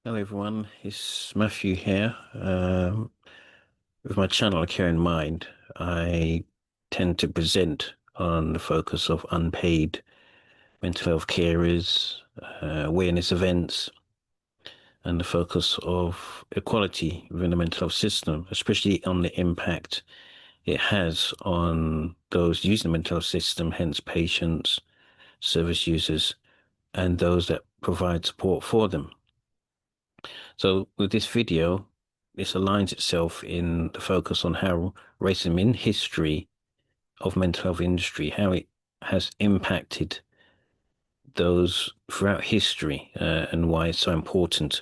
Hello everyone, it's Matthew here. With my channel Care in Mind, I tend to present on the focus of unpaid mental health carers, awareness events, and the focus of equality within the mental health system, especially on the impact it has on those using the mental health system, hence patients, service users, and those that provide support for them. So with this video, this aligns itself in the focus on how racism in history of mental health industry, how it has impacted those throughout history, and why it's so important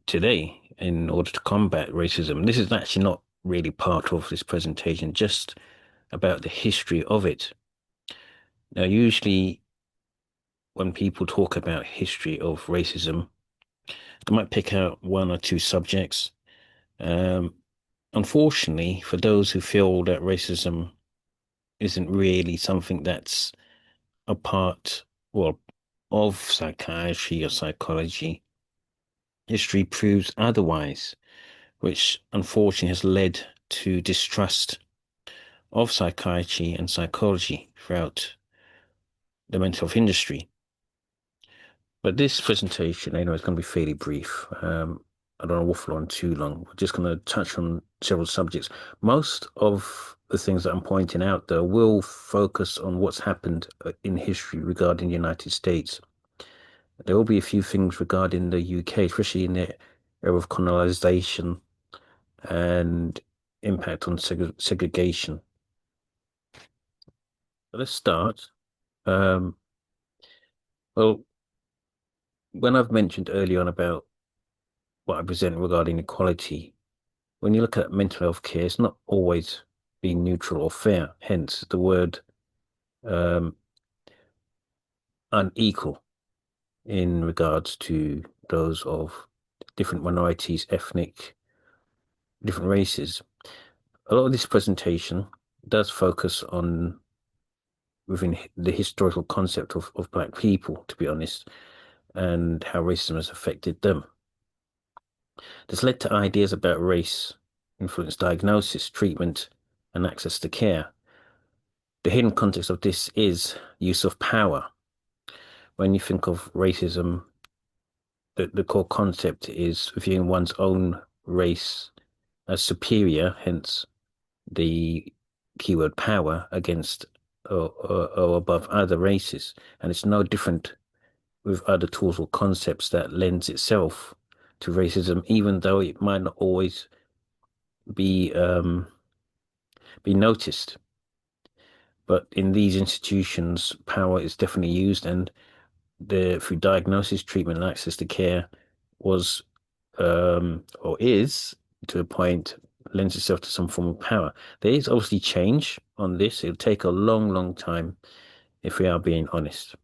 today in order to combat racism. This is actually not really part of this presentation, just about the history of it. Now, usually when people talk about history of racism, they might pick out one or two subjects. Um, Unfortunately, for those who feel that racism isn't really something that's a part, well, of psychiatry or psychology, history proves otherwise, which unfortunately has led to distrust of psychiatry and psychology throughout the mental health industry. But this presentation, is going to be fairly brief. I don't want to waffle on too long. We're just going to touch on several subjects. Most of the things that I'm pointing out, though, will focus on what's happened in history regarding the United States. There will be a few things regarding the UK, especially in the era of colonization and impact on segregation. So let's start. Um, well, when I've mentioned early on about what I present regarding equality, when you look at mental health care, it's not always being neutral or fair, hence the word um, unequal in regards to those of different minorities, ethnic, different races. A lot of this presentation does focus on within the historical concept of Black people, to be honest, and how racism has affected them. This led to ideas about race, influenced diagnosis, treatment, and access to care. The hidden context of this is use of power. When you think of racism, the core concept is viewing one's own race as superior, hence the keyword power, against or above other races. And it's no different with other tools or concepts that lends itself to racism, even though it might not always be be noticed. But in these institutions, power is definitely used, and through diagnosis, treatment, and access to care was or is to a point lends itself to some form of power. There is obviously change on this. It'll take a long, long time if we are being honest.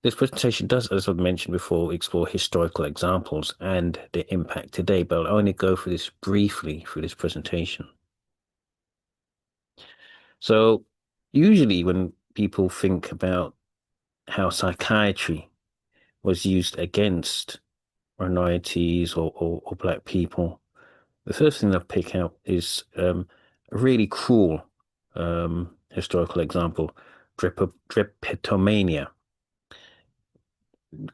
This presentation does, as I've mentioned before, explore historical examples and their impact today, but I'll only go through this briefly through this presentation. So usually when people think about how psychiatry was used against minorities or Black people, the first thing they'll pick out is a really cruel historical example, Drapetomania.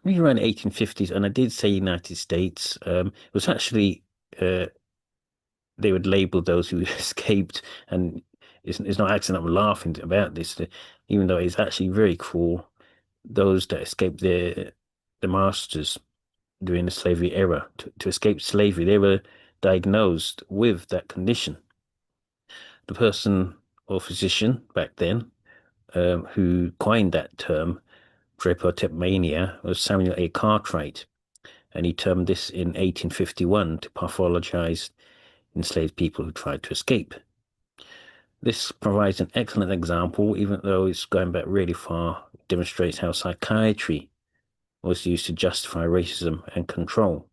We around the 1850s, and I did say United States. It was actually they would label those who escaped, and it's not accident I'm laughing about this, even though it's actually very cruel. Those that escaped the masters during the slavery era to escape slavery, they were diagnosed with that condition. The person or physician back then who coined that term, drapetomania, was Samuel A. Cartwright, and he termed this in 1851 to pathologize enslaved people who tried to escape. This provides an excellent example, even though it's going back really far, demonstrates how psychiatry was used to justify racism and control.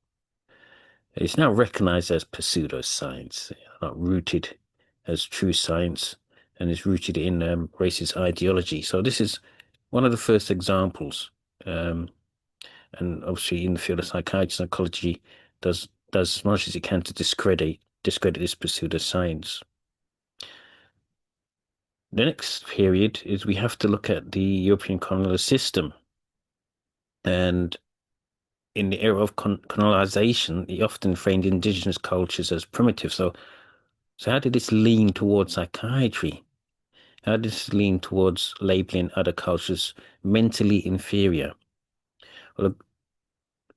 It's now recognized as pseudoscience, not rooted as true science, and is rooted in racist ideology. So this is one of the first examples and obviously in the field of psychiatry, psychology does as much as it can to discredit this pursuit of science. The next period is we have to look at the European colonial system. And in the era of colonization, it often framed indigenous cultures as primitive. So how did this lean towards psychiatry? How did this lean towards labeling other cultures mentally inferior? Well,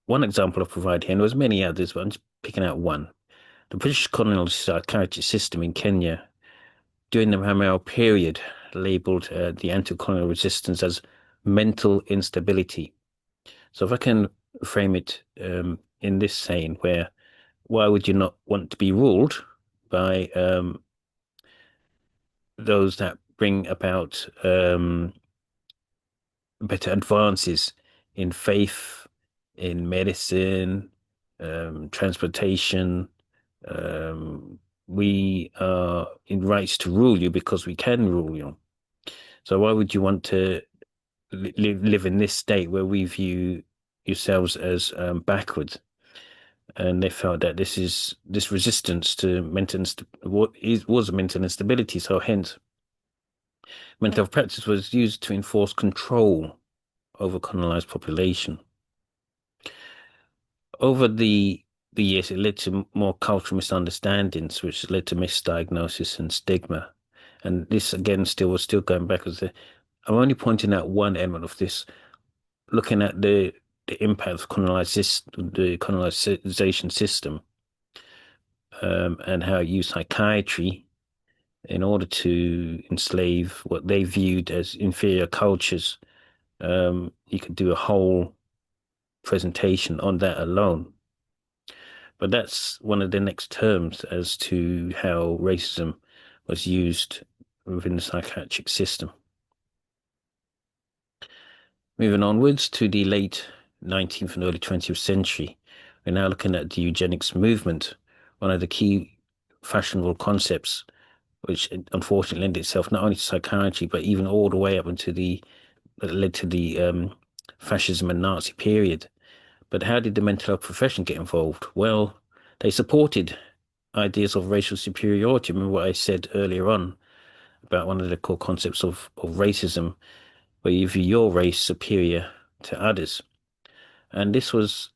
one example I provide here, and there was many others, but I'm just picking out one. The British colonial psychiatry system in Kenya during the Mamel period labeled the anti-colonial resistance as mental instability. So if I can frame it in this saying, where why would you not want to be ruled by those that bring about better advances in faith, in medicine, transportation? We are in rights to rule you because we can rule you. So why would you want to live in this state where we view yourselves as backwards? And they felt that this resistance to was mental instability. So hence, mental health practice was used to enforce control over colonized population. Over the years, it led to more cultural misunderstandings, which led to misdiagnosis and stigma. And this again was still going backwards. I'm only pointing out one element of this, looking at the impact of the colonization system, and how it used psychiatry in order to enslave what they viewed as inferior cultures. You could do a whole presentation on that alone. But that's one of the next terms as to how racism was used within the psychiatric system. Moving onwards to the late 19th and early 20th century, we're now looking at the eugenics movement, one of the key fashionable concepts, which unfortunately lent itself not only to psychiatry, but even all the way up into led to the fascism and Nazi period. But how did the mental health profession get involved? Well, they supported ideas of racial superiority. Remember what I said earlier on about one of the core concepts of racism, where you view your race superior to others. And this was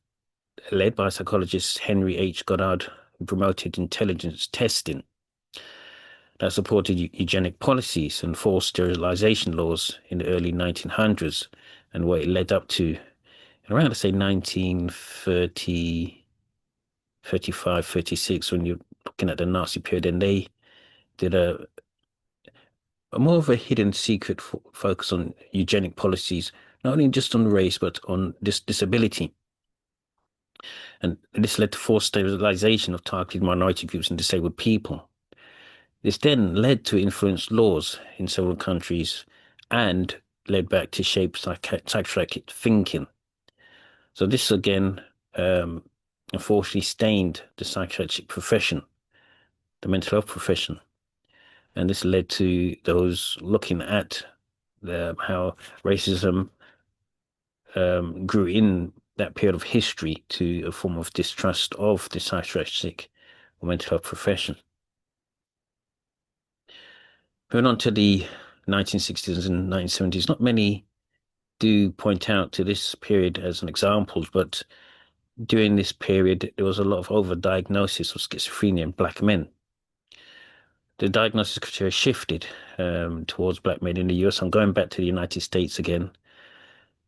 led by psychologist Henry H. Goddard, who promoted intelligence testing that supported eugenic policies and forced sterilization laws in the early 1900s, and what it led up to around, say, 1930, 35, 36, when you're looking at the Nazi period, and they did a more of a hidden secret focus on eugenic policies, not only just on race, but on disability. And this led to forced sterilization of targeted minority groups and disabled people. This then led to influenced laws in several countries and led back to shape psychiatric thinking. So this again, unfortunately, stained the psychiatric profession, the mental health profession. And this led to those looking at how racism grew in that period of history to a form of distrust of the psychiatric or mental health profession. Going on to the 1960s and 1970s, not many do point out to this period as an example, but during this period, there was a lot of overdiagnosis of schizophrenia in black men. The diagnosis criteria shifted towards black men in the US. I'm going back to the United States again,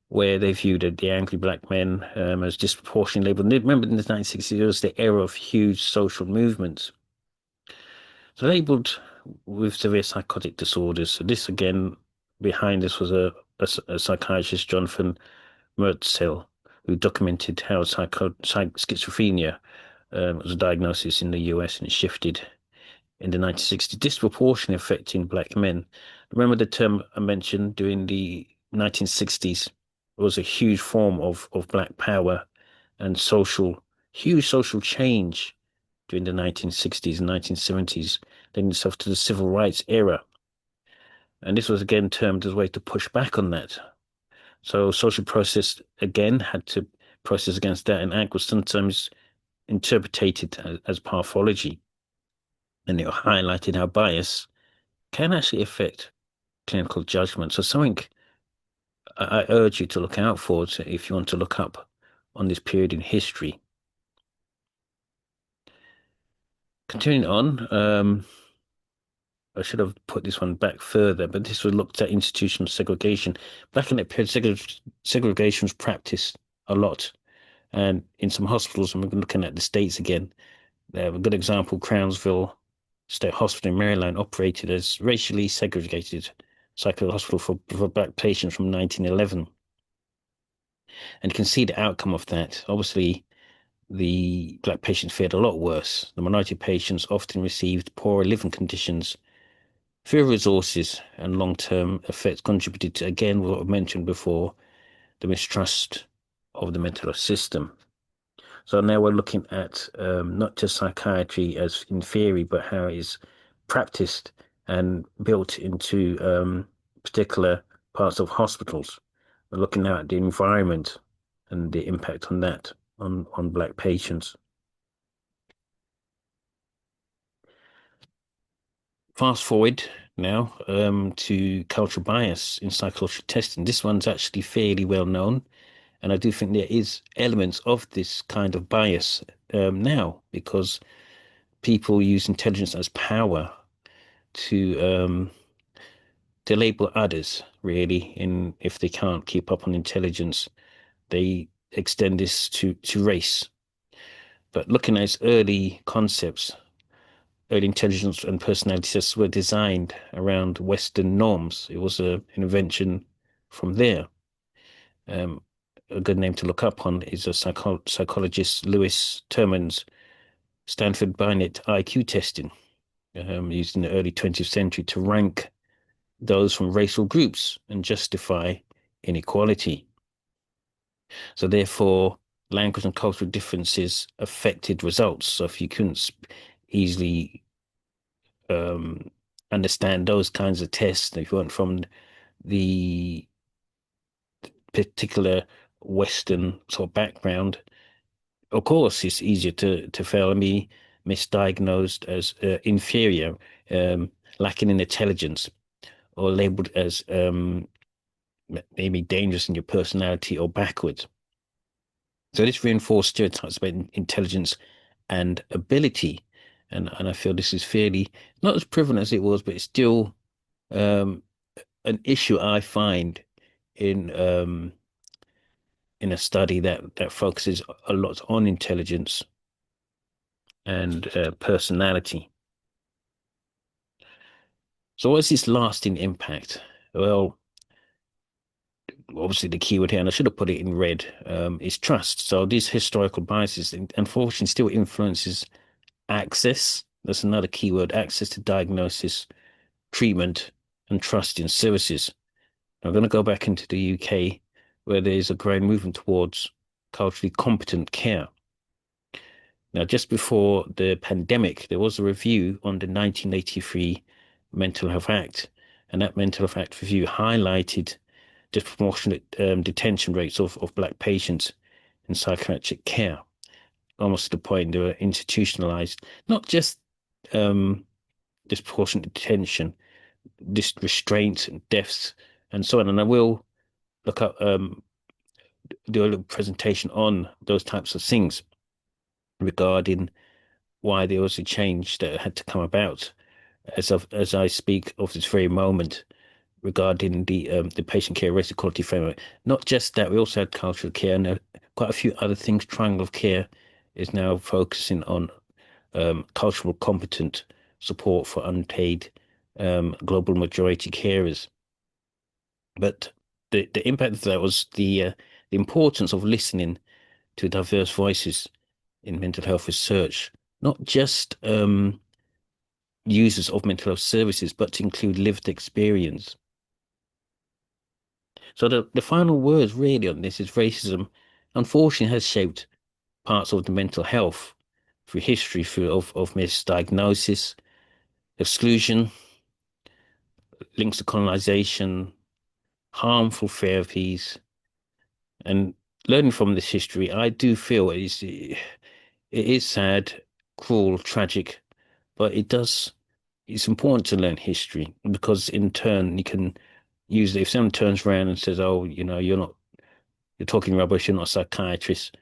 where they viewed the angry black men as disproportionately labeled. Remember, in the 1960s, it was the era of huge social movements. So labeled with severe psychotic disorders. So this again, behind this was a psychiatrist, Jonathan Mertzel, who documented how schizophrenia was a diagnosis in the US, and it shifted in the 1960s, disproportionately affecting black men. Remember the term I mentioned during the 1960s? It was a huge form of black power and huge social change during the 1960s and 1970s, lending itself to the civil rights era. And this was again termed as a way to push back on that. So social process again had to process against that, and ACT was sometimes interpreted as pathology, and it highlighted how bias can actually affect clinical judgment. So something I urge you to look out for if you want to look up on this period in history. Continuing on, I should have put this one back further, but this was looked at institutional segregation. Back in that period, segregation was practiced a lot. And in some hospitals, and we're looking at the States again, a good example, Crownsville State Hospital in Maryland operated as racially segregated psychiatric hospital for Black patients from 1911. And you can see the outcome of that. Obviously, the Black patients fared a lot worse. The minority patients often received poorer living conditions. Fewer resources and long-term effects contributed to, again, what I mentioned before, the mistrust of the mental health system. So now we're looking at not just psychiatry as in theory, but how it is practiced and built into particular parts of hospitals. We're looking now at the environment and the impact on that on Black patients. Fast forward now to cultural bias in psychological testing. This one's actually fairly well known, and I do think there is elements of this kind of bias now, because people use intelligence as power to label others, really. In if they can't keep up on intelligence, they extend this to race. But looking at its early concepts, early intelligence and personality tests were designed around Western norms. It was an invention from there. A good name to look up on is a psychologist, Lewis Terman's Stanford Binet IQ testing, used in the early 20th century to rank those from racial groups and justify inequality. So therefore, language and cultural differences affected results. So if you couldn't easily understand those kinds of tests, if you weren't from the particular Western sort of background, of course, it's easier to fail and be misdiagnosed as inferior, lacking in intelligence, or labeled as maybe dangerous in your personality or backwards. So this reinforced stereotypes about intelligence and ability. And I feel this is fairly not as prevalent as it was, but it's still an issue I find in a study that focuses a lot on intelligence and personality. So what's this lasting impact? Well, obviously the keyword here, and I should have put it in red, is trust. So these historical biases, unfortunately, still influences access. That's another keyword: access to diagnosis, treatment, and trust in services. I'm going to go back into the UK, where there's a growing movement towards culturally competent care. Now, just before the pandemic, there was a review on the 1983 Mental Health Act, and that Mental Health Act review highlighted disproportionate detention rates of Black patients in psychiatric care, almost to the point they were institutionalized. Not just disproportionate detention, this restraint and deaths and so on. And I will look up, do a little presentation on those types of things regarding why there was a change that had to come about as I speak of this very moment regarding the patient care race equality framework. Not just that, we also had cultural care and quite a few other things. Triangle of Care is now focusing on cultural competent support for unpaid global majority carers. But the impact of that was the importance of listening to diverse voices in mental health research, not just users of mental health services, but to include lived experience. So the final words really on this is racism, unfortunately, has shaped parts of the mental health through history, of misdiagnosis, exclusion, links to colonization, harmful therapies, and learning from this history, I do feel it is sad, cruel, tragic, but it's important to learn history because in turn you can use it. If someone turns around and says, "Oh, you're talking rubbish, you're not a psychiatrist."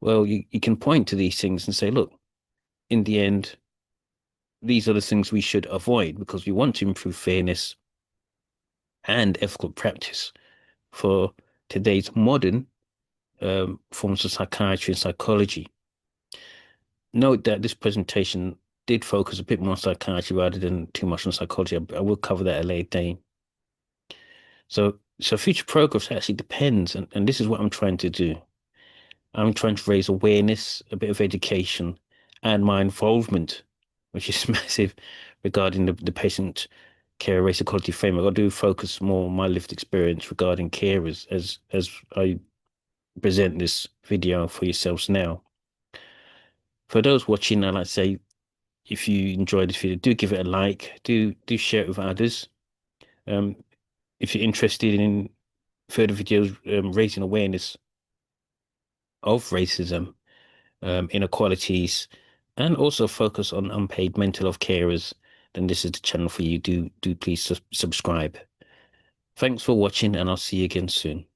Well, you can point to these things and say, "Look, in the end, these are the things we should avoid because we want to improve fairness and ethical practice for today's modern forms of psychiatry and psychology." Note that this presentation did focus a bit more on psychiatry rather than too much on psychology. I will cover that at a later date. So future progress actually depends, and this is what I'm trying to do. I'm trying to raise awareness, a bit of education, and my involvement, which is massive, regarding the patient care race equality framework. I do focus more on my lived experience regarding carers as I present this video for yourselves now. For those watching, I'd like to say, if you enjoyed this video, do give it a like, do share it with others. Um, if you're interested in further videos raising awareness of racism, inequalities, and also focus on unpaid mental health carers, then this is the channel for you. Do please subscribe. Thanks for watching, and I'll see you again soon.